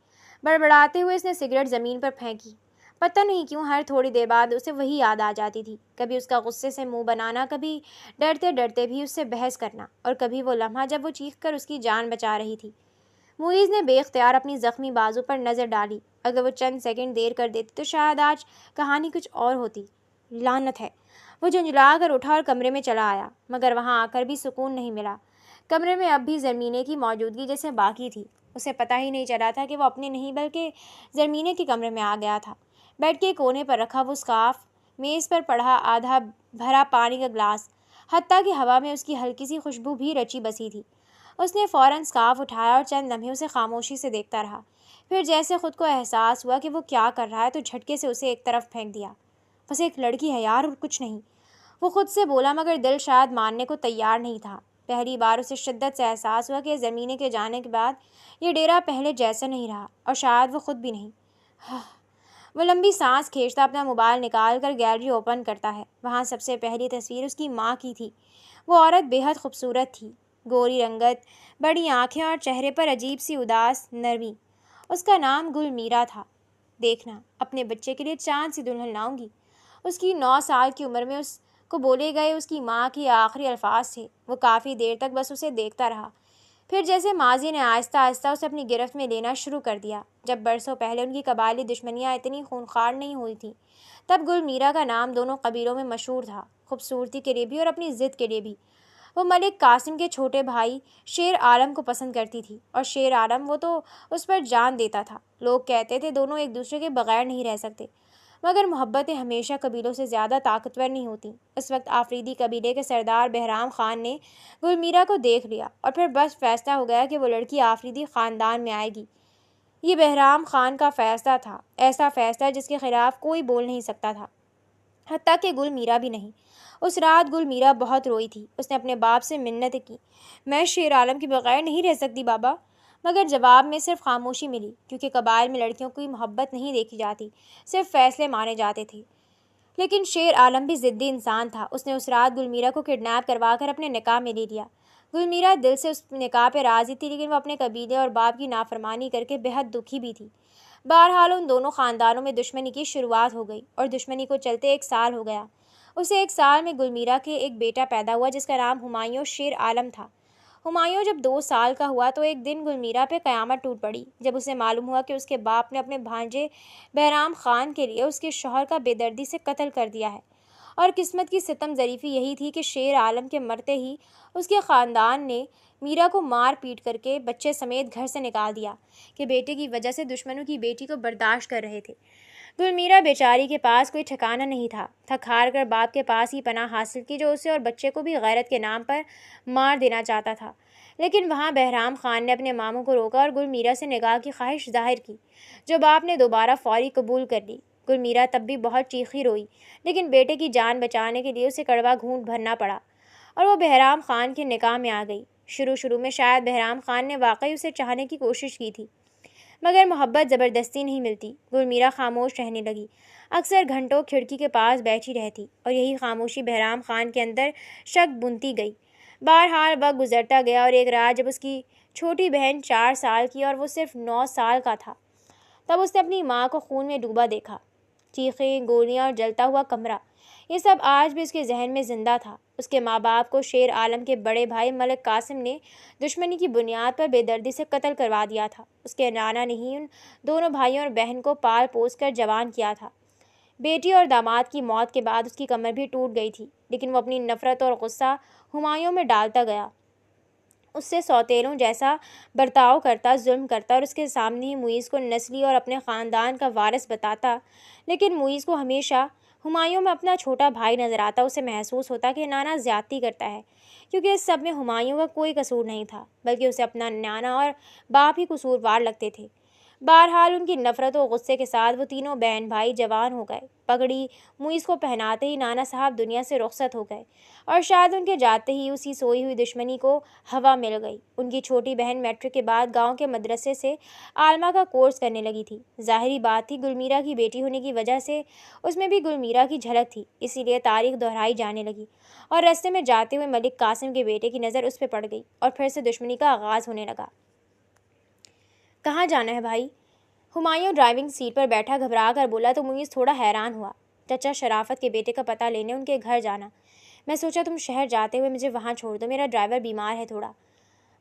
بڑبڑاتے ہوئے اس نے سگریٹ زمین پر پھینکی۔ پتہ نہیں کیوں ہر تھوڑی دیر بعد اسے وہی یاد آ جاتی تھی، کبھی اس کا غصے سے منہ بنانا، کبھی ڈرتے ڈرتے بھی اس سے بحث کرنا، اور کبھی وہ لمحہ جب وہ چیخ کر اس کی جان بچا رہی تھی۔ معیز نے بے اختیار اپنی زخمی بازو پر نظر ڈالی۔ اگر وہ چند سیکنڈ دیر کر دیتی تو شاید آج کہانی کچھ اور ہوتی۔ لعنت ہے! وہ جھنجھلا کر اٹھا اور کمرے میں چلا آیا، مگر وہاں آ کر بھی سکون نہیں ملا۔ کمرے میں اب بھی زرمینیں کی موجودگی جیسے باقی تھی۔ اسے پتہ ہی نہیں چلا تھا کہ وہ اپنے نہیں بلکہ زرمینیں کے کمرے میں آ گیا تھا۔ بیڈ کے کونے پر رکھا وہ اسکارف، میز پر پڑا آدھا بھرا پانی کا گلاس، حتیٰ کہ ہوا میں اس کی ہلکی سی خوشبو بھی رچی بسی تھی۔ اس نے فوراً اسکارف اٹھایا اور چند لمحے اسے خاموشی سے دیکھتا رہا، پھر جیسے خود کو احساس ہوا کہ وہ کیا کر رہا ہے تو جھٹکے سے اسے ایک طرف پھینک دیا۔ بس ایک لڑکی ہے یار، اور کچھ نہیں، وہ خود سے بولا، مگر دل شاید ماننے کو تیار نہیں تھا۔ پہلی بار اسے شدت سے احساس ہوا کہ زمینیں کے جانے کے بعد یہ ڈیرا پہلے جیسا نہیں رہا، اور شاید وہ خود بھی نہیں۔ وہ لمبی سانس کھینچتا اپنا موبائل نکال کر گیلری اوپن کرتا ہے۔ وہاں سب سے پہلی تصویر اس کی ماں کی تھی۔ وہ عورت بے حد خوبصورت تھی، گوری رنگت، بڑی آنکھیں اور چہرے پر عجیب سی اداس نرمی۔ اس کا نام گل میرا تھا۔ دیکھنا، اپنے بچے کے لیے چاند سی دلہن لاؤں گی۔ اس کی 9 سال کی عمر میں اس کو بولے گئے اس کی ماں کے آخری الفاظ تھے۔ وہ کافی دیر تک بس اسے دیکھتا رہا، پھر جیسے ماضی نے آہستہ آہستہ اسے اپنی گرفت میں لینا شروع کر دیا۔ جب برسوں پہلے ان کی قبائلی دشمنیاں اتنی خونخوار نہیں ہوئی تھیں، تب گل میرا کا نام دونوں قبیلوں میں مشہور تھا، خوبصورتی کے لیے بھی اور اپنی ضد کے لیے بھی۔ وہ ملک قاسم کے چھوٹے بھائی شیر عالم کو پسند کرتی تھی، اور شیر عالم وہ تو اس پر جان دیتا تھا۔ لوگ کہتے تھے دونوں ایک دوسرے کے بغیر نہیں رہ سکتے، مگر محبتیں ہمیشہ قبیلوں سے زیادہ طاقتور نہیں ہوتیں۔ اس وقت آفریدی قبیلے کے سردار بہرام خان نے گل میرا کو دیکھ لیا، اور پھر بس فیصلہ ہو گیا کہ وہ لڑکی آفریدی خاندان میں آئے گی۔ یہ بہرام خان کا فیصلہ تھا، ایسا فیصلہ جس کے خلاف کوئی بول نہیں سکتا تھا۔ حتیٰ کہ گل میرا بھی نہیں۔ اس رات گل میرا بہت روئی تھی۔ اس نے اپنے باپ سے منتیں کی، میں شیر عالم کے بغیر نہیں رہ سکتی بابا، مگر جواب میں صرف خاموشی ملی، کیونکہ قبائل میں لڑکیوں کی محبت نہیں دیکھی جاتی، صرف فیصلے مانے جاتے تھے۔ لیکن شیر عالم بھی ضدی انسان تھا۔ اس نے اس رات گل میرا کو کڈنیپ کروا کر اپنے نکاح میں لے لیا۔ گل میرا دل سے اس نکاح پہ راضی تھی، لیکن وہ اپنے قبیلے اور باپ کی نافرمانی کر کے بے حد دکھی بھی تھی۔ بہرحال ان دونوں خاندانوں میں دشمنی کی شروعات ہو گئی، اور دشمنی کو چلتے 1 سال ہو گیا۔ اسے 1 سال میں گل میرا کے ایک بیٹا پیدا ہوا جس کا نام ہمایوں شیر عالم تھا۔ ہمایوں جب 2 سال کا ہوا تو ایک دن گل میرا پہ قیامت ٹوٹ پڑی، جب اسے معلوم ہوا کہ اس کے باپ نے اپنے بھانجے بہرام خان کے لیے اس کے شوہر کا بے دردی سے قتل کر دیا ہے۔ اور قسمت کی ستم ظریفی یہی تھی کہ شیر عالم کے مرتے ہی اس کے خاندان نے میرا کو مار پیٹ کر کے بچے سمیت گھر سے نکال دیا کہ بیٹے کی وجہ سے دشمنوں کی بیٹی کو برداشت کر رہے تھے۔ گل میرا بیچاری کے پاس کوئی ٹھکانہ نہیں تھا، تھک ہار کر باپ کے پاس ہی پناہ حاصل کی، جو اسے اور بچے کو بھی غیرت کے نام پر مار دینا چاہتا تھا۔ لیکن وہاں بہرام خان نے اپنے ماموں کو روکا اور گل میرا سے نکاح کی خواہش ظاہر کی، جو باپ نے دوبارہ فوری قبول کر لی۔ گل میرا تب بھی بہت چیخی روئی، لیکن بیٹے کی جان بچانے کے لیے اسے کڑوا گھونٹ بھرنا پڑا، اور وہ بہرام خان کے نکاح میں آ گئی۔ شروع میں شاید بہرام خان نے واقعی اسے چاہنے کی کوشش کی تھی، مگر محبت زبردستی نہیں ملتی۔ گل میرا خاموش رہنے لگی، اکثر گھنٹوں کھڑکی کے پاس بیٹھی رہتی، اور یہی خاموشی بہرام خان کے اندر شک بنتی گئی۔ بہرحال وقت گزرتا گیا، اور ایک رات جب اس کی چھوٹی بہن 4 سال کی اور وہ صرف 9 سال کا تھا، تب اس نے اپنی ماں کو خون میں ڈوبا دیکھا۔ چیخیں، گولیاں اور جلتا ہوا کمرہ، یہ سب آج بھی اس کے ذہن میں زندہ تھا۔ اس کے ماں باپ کو شیر عالم کے بڑے بھائی ملک قاسم نے دشمنی کی بنیاد پر بے دردی سے قتل کروا دیا تھا۔ اس کے نانا نے ہی ان دونوں بھائیوں اور بہن کو پال پوس کر جوان کیا تھا۔ بیٹی اور داماد کی موت کے بعد اس کی کمر بھی ٹوٹ گئی تھی، لیکن وہ اپنی نفرت اور غصہ ہمایوں میں ڈالتا گیا، اس سے سوتیلوں جیسا برتاؤ کرتا، ظلم کرتا، اور اس کے سامنے ہی معیز کو نسلی اور اپنے خاندان کا وارث بتاتا۔ لیکن معیز کو ہمیشہ ہمایوں میں اپنا چھوٹا بھائی نظر آتا۔ اسے محسوس ہوتا کہ نانا زیادتی کرتا ہے، کیونکہ اس سب میں ہمایوں کا کوئی قصور نہیں تھا، بلکہ اسے اپنا نانا اور باپ ہی قصوروار لگتے تھے۔ بہرحال ان کی نفرت و غصے کے ساتھ وہ تینوں بہن بھائی جوان ہو گئے۔ پگڑی معیز کو پہناتے ہی نانا صاحب دنیا سے رخصت ہو گئے، اور شاید ان کے جاتے ہی اسی سوئی ہوئی دشمنی کو ہوا مل گئی۔ ان کی چھوٹی بہن میٹرک کے بعد گاؤں کے مدرسے سے عالمہ کا کورس کرنے لگی تھی۔ ظاہری بات تھی، گل میرا کی بیٹی ہونے کی وجہ سے اس میں بھی گل میرا کی جھلک تھی، اسی لیے تاریخ دہرائی جانے لگی، اور رستے میں جاتے ہوئے ملک قاسم کے بیٹے کی نظر اس پہ پڑ گئی، اور پھر سے دشمنی کا آغاز ہونے لگا۔ کہاں جانا ہے بھائی؟ ہمایوں ڈرائیونگ سیٹ پر بیٹھا گھبرا کر بولا تو معیز تھوڑا حیران ہوا۔ چچا شرافت کے بیٹے کا پتہ لینے ان کے گھر جانا، میں سوچا تم شہر جاتے ہوئے مجھے وہاں چھوڑ دو، میرا ڈرائیور بیمار ہے تھوڑا،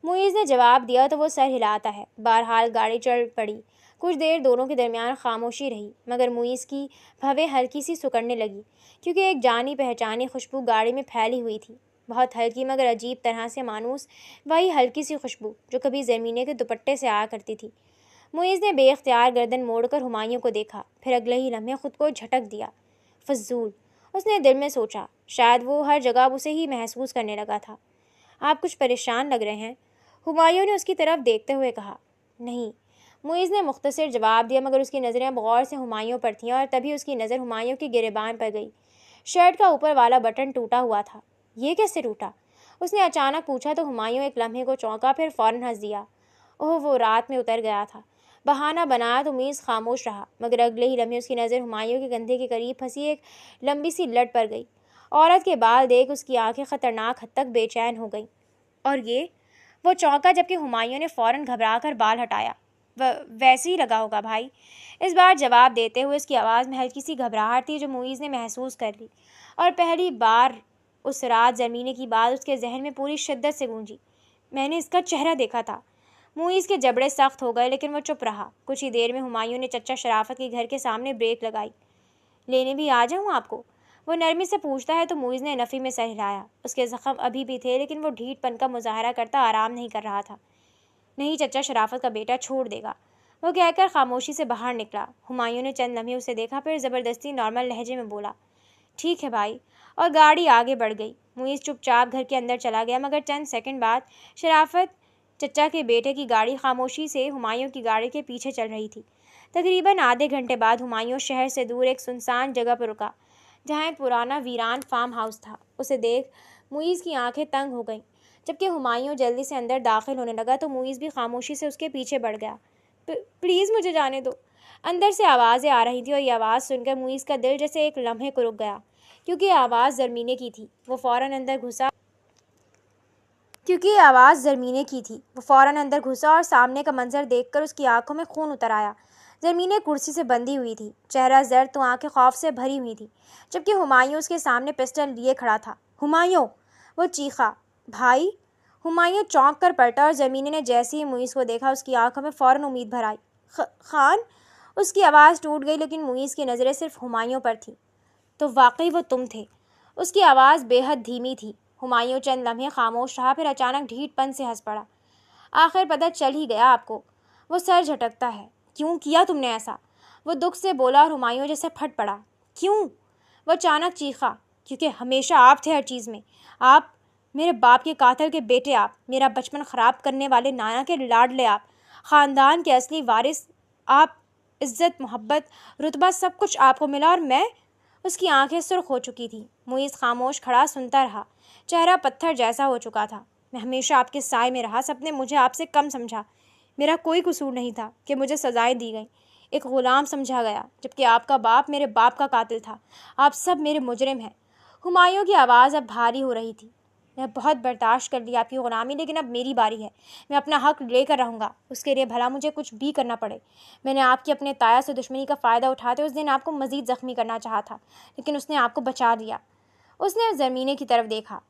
معیز نے جواب دیا تو وہ سر ہلاتا ہے۔ بہرحال گاڑی چل پڑی۔ کچھ دیر دونوں کے درمیان خاموشی رہی، مگر معیز کی بھویں ہلکی سی سکڑنے لگی، کیونکہ ایک جانی پہچانی خوشبو گاڑی میں پھیلی ہوئی تھی، بہت ہلکی مگر عجیب طرح سے مانوس وہی ہلکی سی خوشبو جو کبھی زمینے کے دوپٹے سے آیا کرتی تھی۔ معیز نے بے اختیار گردن موڑ کر ہمایوں کو دیکھا، پھر اگلے ہی لمحے خود کو جھٹک دیا۔ فضول، اس نے دل میں سوچا، شاید وہ ہر جگہ اسے ہی محسوس کرنے لگا تھا۔ آپ کچھ پریشان لگ رہے ہیں، ہمایوں نے اس کی طرف دیکھتے ہوئے کہا۔ نہیں، معیز نے مختصر جواب دیا، مگر اس کی نظریں اب غور سے ہمایوں پر تھیں، اور تبھی اس کی نظر ہمایوں کی گریبان پر گئی۔ شرٹ کا اوپر والا بٹن ٹوٹا ہوا تھا۔ یہ کیسے ٹوٹا؟ اس نے اچانک پوچھا تو ہمایوں ایک لمحے کو چونکا، پھر فوراً ہنس دیا۔ اوہ، وہ رات میں اتر گیا تھا، بہانہ بنایا تو معیز خاموش رہا، مگر اگلے ہی لمحے اس کی نظر ہمایوں کے کندھے کے قریب پھنسی ایک لمبی سی لٹ پر گئی۔ عورت کے بال دیکھ اس کی آنکھیں خطرناک حد تک بے چین ہو گئیں۔ اور یہ؟ وہ چونکا، جبکہ ہمایوں نے فوراً گھبرا کر بال ہٹایا۔ ویسے ہی لگا ہوگا بھائی، اس بار جواب دیتے ہوئے اس کی آواز میں ہلکی سی گھبراہٹ تھی جو معیز نے محسوس کر لی، اور پہلی بار اس رات زمینی کی بات اس کے ذہن میں پوری شدت سے گونجی۔ میں نے اس کا چہرہ دیکھا تھا۔ معیز کے جبڑے سخت ہو گئے، لیکن وہ چپ رہا۔ کچھ ہی دیر میں ہمایوں نے چچا شرافت کے گھر کے سامنے بریک لگائی۔ لینے بھی آ جاؤں آپ کو؟ وہ نرمی سے پوچھتا ہے تو معیز نے نفی میں سر ہلایا۔ اس کے زخم ابھی بھی تھے، لیکن وہ ڈھیٹ پن کا مظاہرہ کرتا آرام نہیں کر رہا تھا۔ نہیں، چچا شرافت کا بیٹا چھوڑ دے گا، وہ کہہ کر خاموشی سے باہر نکلا۔ ہمایوں نے چند لمحے اسے دیکھا، پھر زبردستی نارمل لہجے میں بولا، ٹھیک ہے بھائی، اور گاڑی آگے بڑھ گئی۔ معیز چپ چاپ گھر کے اندر چلا گیا، مگر چند سیکنڈ بعد شرافت چچا کے بیٹے کی گاڑی خاموشی سے ہمایوں کی گاڑی کے پیچھے چل رہی تھی۔ تقریباً آدھے گھنٹے بعد ہمایوں شہر سے دور ایک سنسان جگہ پر رکا، جہاں ایک پرانا ویران فارم ہاؤس تھا۔ اسے دیکھ معیز کی آنکھیں تنگ ہو گئیں۔ جبکہ ہمایوں جلدی سے اندر داخل ہونے لگا تو معیز بھی خاموشی سے اس کے پیچھے بڑھ گیا۔ پلیز مجھے جانے دو۔ اندر سے آوازیں آ رہی تھیں اور یہ آواز سن کر معیز کا دل جیسے ایک لمحے کو رک گیا، کیونکہ یہ آواز زرمینے کی تھی۔ وہ فوراً اندر گھسا اور سامنے کا منظر دیکھ کر اس کی آنکھوں میں خون اتر آیا۔ زرمینے کرسی سے بندھی ہوئی تھی، چہرہ زرد تو آنکھیں خوف سے بھری ہوئی تھیں، جبکہ ہمایوں اس کے سامنے پسٹل لیے کھڑا تھا۔ ہمایوں! وہ چیخا۔ بھائی! ہمایوں چونک کر پلٹا اور زرمینے نے جیسے ہی معیز کو دیکھا اس کی آنکھوں میں فوراً امید بھر آئی۔ خان! اس کی آواز ٹوٹ گئی، لیکن معیز کی نظریں صرف ہمایوں پر تھیں۔ تو واقعی وہ تم تھے؟ اس کی آواز بے حد دھیمی تھی۔ ہمایوں چند لمحے خاموش رہا، پھر اچانک ڈھیٹ پن سے ہنس پڑا۔ آخر پتہ چل ہی گیا آپ کو۔ وہ سر جھٹکتا ہے۔ کیوں کیا تم نے ایسا؟ وہ دکھ سے بولا اور ہمایوں جیسے پھٹ پڑا۔ کیوں؟ وہ اچانک چیخا۔ کیونکہ ہمیشہ آپ تھے ہر چیز میں۔ آپ، میرے باپ کے قاتل کے بیٹے آپ، میرا بچپن خراب کرنے والے نانا کے لاڈلے آپ، خاندان کے اصلی وارث آپ، عزت، محبت، رتبہ سب کچھ آپ کو ملا اور میں؟ اس کی آنکھیں سرخ ہو چکی تھیں۔ معیز خاموش کھڑا سنتا رہا، چہرہ پتھر جیسا ہو چکا تھا۔ میں ہمیشہ آپ کے سائے میں رہا، سب نے مجھے آپ سے کم سمجھا۔ میرا کوئی قصور نہیں تھا کہ مجھے سزائیں دی گئیں۔ ایک غلام سمجھا گیا، جبکہ آپ کا باپ میرے باپ کا قاتل تھا۔ آپ سب میرے مجرم ہیں۔ ہمایوں کی آواز اب بھاری ہو رہی تھی۔ میں بہت برداشت کر لی آپ کی غلامی، لیکن اب میری باری ہے۔ میں اپنا حق لے کر رہوں گا، اس کے لیے بھلا مجھے کچھ بھی کرنا پڑے۔ میں نے آپ کی اپنے تایا سے دشمنی کا فائدہ اٹھاتے اس دن آپ کو مزید زخمی کرنا چاہا تھا، لیکن اس نے آپ کو بچا لیا۔ اس نے زرمینے کی طرف دیکھا۔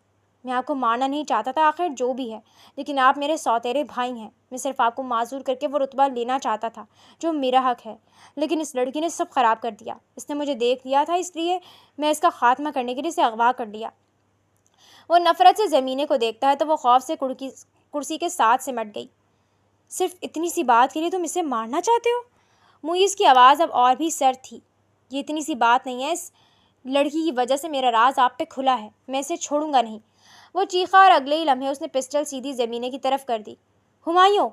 میں آپ کو مارنا نہیں چاہتا تھا، آخر جو بھی ہے، لیکن آپ میرے سوتیلے بھائی ہیں۔ میں صرف آپ کو معذور کر کے وہ رتبہ لینا چاہتا تھا جو میرا حق ہے، لیکن اس لڑکی نے سب خراب کر دیا۔ اس نے مجھے دیکھ لیا تھا، اس لیے میں اس کا خاتمہ کرنے کے لیے اسے اغوا کر لیا۔ وہ نفرت سے زرمینے کو دیکھتا ہے تو وہ خوف سے کرسی کے ساتھ سمٹ گئی۔ صرف اتنی سی بات کے لیے تم اسے مارنا چاہتے ہو؟ معیز کی آواز اب اور بھی سرد تھی۔ یہ اتنی سی بات نہیں ہے، اس لڑکی کی وجہ سے میرا راز آپ پہ کھلا ہے، میں اسے چھوڑوں گا نہیں۔ وہ چیخا اور اگلے ہی لمحے اس نے پسٹل سیدھی زرمینے کی طرف کر دی۔ ہمایوں!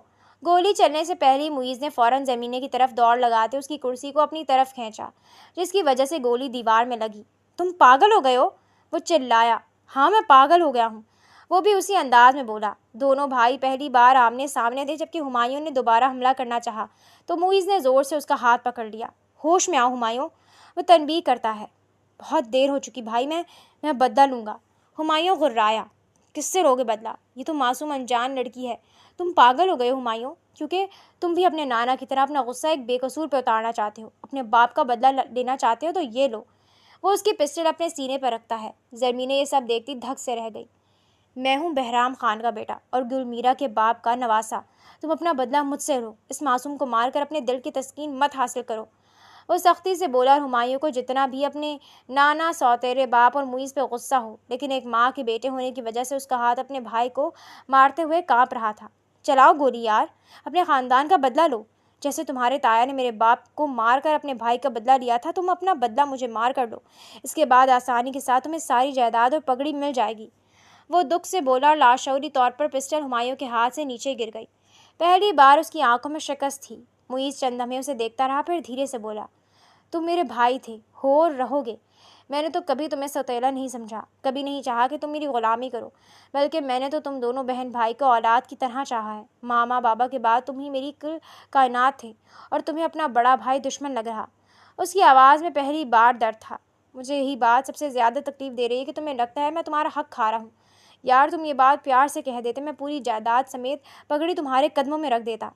گولی چلنے سے پہلے ہی معیز نے فوراً زرمینے کی طرف دوڑ لگاتے اس کی کرسی کو اپنی طرف کھینچا، جس کی وجہ سے گولی دیوار میں لگی۔ تم پاگل ہو گئے ہو؟ وہ چلایا۔ ہاں، میں پاگل ہو گیا ہوں، وہ بھی اسی انداز میں بولا۔ دونوں بھائی پہلی بار آمنے سامنے تھے۔ جبکہ ہمایوں نے دوبارہ حملہ کرنا چاہا تو معیز نے زور سے اس کا ہاتھ پکڑ لیا۔ ہوش میں آؤ ہمایوں، وہ تنبیہ کرتا ہے۔ بہت دیر ہو چکی بھائی، میں بدلہ لوں گا۔ ہمایوں غرایا۔ کس سے لوگے بدلہ؟ یہ تو معصوم انجان لڑکی ہے۔ تم پاگل ہو گئے ہو ہمایوں، کیونکہ تم بھی اپنے نانا کی طرح اپنا غصہ ایک بے قصور پہ اتارنا چاہتے ہو، اپنے باپ کا بدلہ لینا چاہتے ہو تو یہ لو۔ وہ اس کی پسٹل اپنے سینے پر رکھتا ہے۔ زرمینے یہ سب دیکھتی دھک سے رہ گئی۔ میں ہوں بہرام خان کا بیٹا اور گل میرا کے باپ کا نواسا۔ تم اپنا بدلہ مجھ سے لو، اس معصوم کو مار کر اپنے دل کی تسکین مت حاصل کرو۔ وہ سختی سے بولا اور ہمایوں کو جتنا بھی اپنے نانا، سوتیلے باپ اور معیز پہ غصہ ہو، لیکن ایک ماں کے بیٹے ہونے کی وجہ سے اس کا ہاتھ اپنے بھائی کو مارتے ہوئے کانپ رہا تھا۔ چلاؤ گولی یار، اپنے خاندان کا بدلہ لو۔ جیسے تمہارے تایا نے میرے باپ کو مار کر اپنے بھائی کا بدلہ لیا تھا، تم اپنا بدلہ مجھے مار کر لو۔ اس کے بعد آسانی کے ساتھ تمہیں ساری جائیداد اور پگڑی مل جائے گی۔ وہ دکھ سے بولا اور لاشعوری طور پر پسٹل ہمایوں کے ہاتھ سے نیچے گر گئی۔ پہلی بار اس کی آنکھوں میں شکست تھی۔ معیز چند لمحے اسے دیکھتا رہا، پھر دھیرے سے بولا، تم میرے بھائی تھے، ہو اور رہو گے۔ میں نے تو کبھی تمہیں سوتیلا نہیں سمجھا، کبھی نہیں چاہا کہ تم میری غلامی کرو، بلکہ میں نے تو تم دونوں بہن بھائی کو اولاد کی طرح چاہا ہے۔ ماما بابا کے بعد تم ہی میری کائنات تھے، اور تمہیں اپنا بڑا بھائی دشمن لگ رہا۔ اس کی آواز میں پہلی بار درد تھا۔ مجھے یہی بات سب سے زیادہ تکلیف دے رہی ہے کہ تمہیں لگتا ہے میں تمہارا حق کھا رہا ہوں۔ یار تم یہ بات پیار سے کہہ دیتے، میں پوری جائیداد سمیت پگڑی تمہارے قدموں میں رکھ دیتا۔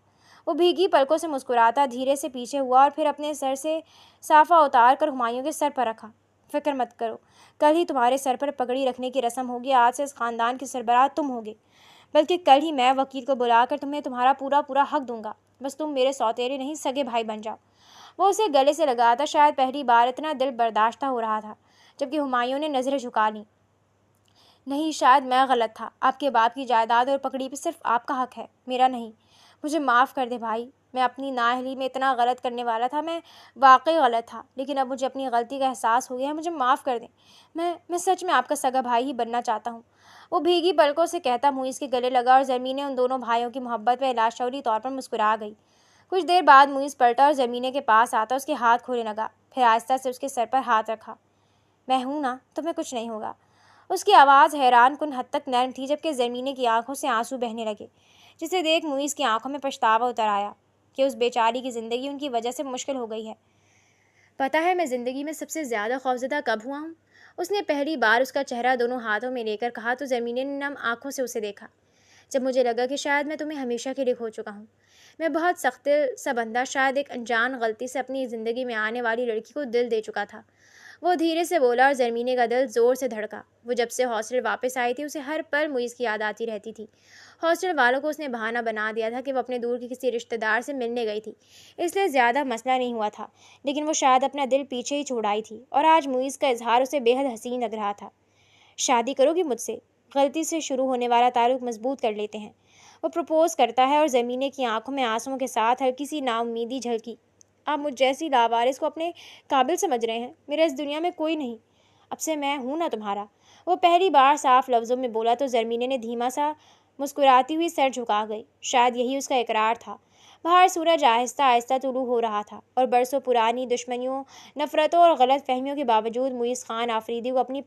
وہ بھیگی پلکوں سے مسکراتا دھیرے سے پیچھے ہوا اور پھر اپنے سر سے صافہ اتار کر ہمایوں کے سر پر رکھا۔ فکر مت کرو، کل ہی تمہارے سر پر پگڑی رکھنے کی رسم ہوگی۔ آج سے اس خاندان کے سربراہ تم ہوگے، بلکہ کل ہی میں وکیل کو بلا کر تمہیں تمہارا پورا حق دوں گا۔ بس تم میرے سوتیلے نہیں، سگے بھائی بن جاؤ۔ وہ اسے گلے سے لگاتا شاید پہلی بار اتنا دل برداشتہ ہو رہا تھا، جبکہ ہمایوں نے نظریں جھکا لیں۔ نہیں، شاید میں غلط تھا۔ آپ کے باپ کی جائیداد اور پگڑی پہ صرف آپ کا حق ہے، میرا نہیں۔ مجھے معاف کر دے بھائی، میں اپنی نااہلی میں اتنا غلط کرنے والا تھا، میں واقعی غلط تھا، لیکن اب مجھے اپنی غلطی کا احساس ہو گیا ہے، مجھے معاف کر دیں۔ میں سچ میں آپ کا سگا بھائی ہی بننا چاہتا ہوں۔ وہ بھیگی پلکوں سے کہتا معیز کے گلے لگا اور زرمینے ان دونوں بھائیوں کی محبت پہ لاشعوری طور پر مسکرا گئی۔ کچھ دیر بعد معیز پلٹا اور زرمینے کے پاس آتا اس کے ہاتھ کھولنے لگا، پھر آہستہ سے اس کے سر پر ہاتھ رکھا۔ میں ہوں نا، تمہیں کچھ نہیں ہوگا۔ اس کی آواز حیران کن حد تک نرم تھی، جبکہ زمینی کی آنکھوں سے آنسو بہنے لگے، جسے دیکھ معیز کی آنکھوں میں پچھتاوا اتر آیا کہ اس بیچاری کی زندگی ان کی وجہ سے مشکل ہو گئی ہے۔ پتہ ہے میں زندگی میں سب سے زیادہ خوفزدہ کب ہوا ہوں؟ اس نے پہلی بار اس کا چہرہ دونوں ہاتھوں میں لے کر کہا تو زمینی نے نم آنکھوں سے اسے دیکھا۔ جب مجھے لگا کہ شاید میں تمہیں ہمیشہ کے لیے کھو چکا ہوں۔ میں بہت سخت دل سا بندہ شاید ایک انجان غلطی سے اپنی زندگی میں آنے والی لڑکی کو دل دے چکا تھا۔ وہ دھیرے سے بولا اور زرمینے کا دل زور سے دھڑکا۔ وہ جب سے ہاسٹل واپس آئی تھی اسے ہر پل معیز کی یاد آتی رہتی تھی۔ ہاسٹل والوں کو اس نے بہانہ بنا دیا تھا کہ وہ اپنے دور کے کسی رشتہ دار سے ملنے گئی تھی، اس لیے زیادہ مسئلہ نہیں ہوا تھا، لیکن وہ شاید اپنا دل پیچھے ہی چھوڑ آئی تھی، اور آج معیز کا اظہار اسے بے حد حسین لگ رہا تھا۔ شادی کرو گی مجھ سے؟ غلطی سے شروع ہونے والا تعلق مضبوط کر لیتے ہیں، وہ پرپوز کرتا ہے، اور زمینے کی آنکھوں میں آنسوؤں کے ساتھ ہلکی سی نا امیدی جھلکی۔ آپ مجھ جیسی لاوارث کو اپنے قابل سمجھ رہے ہیں؟ میرا اس دنیا میں کوئی نہیں، اب سے میں ہوں نا تمہارا۔ وہ پہلی بار صاف لفظوں میں بولا تو زرمینے نے دھیما سا مسکراتی ہوئی سر جھکا گئی۔ شاید یہی اس کا اقرار تھا۔ باہر سورج آہستہ آہستہ طلوع ہو رہا تھا، اور برسوں پرانی دشمنیوں، نفرتوں اور غلط فہمیوں کے باوجود معیز خان آفریدی کو اپنی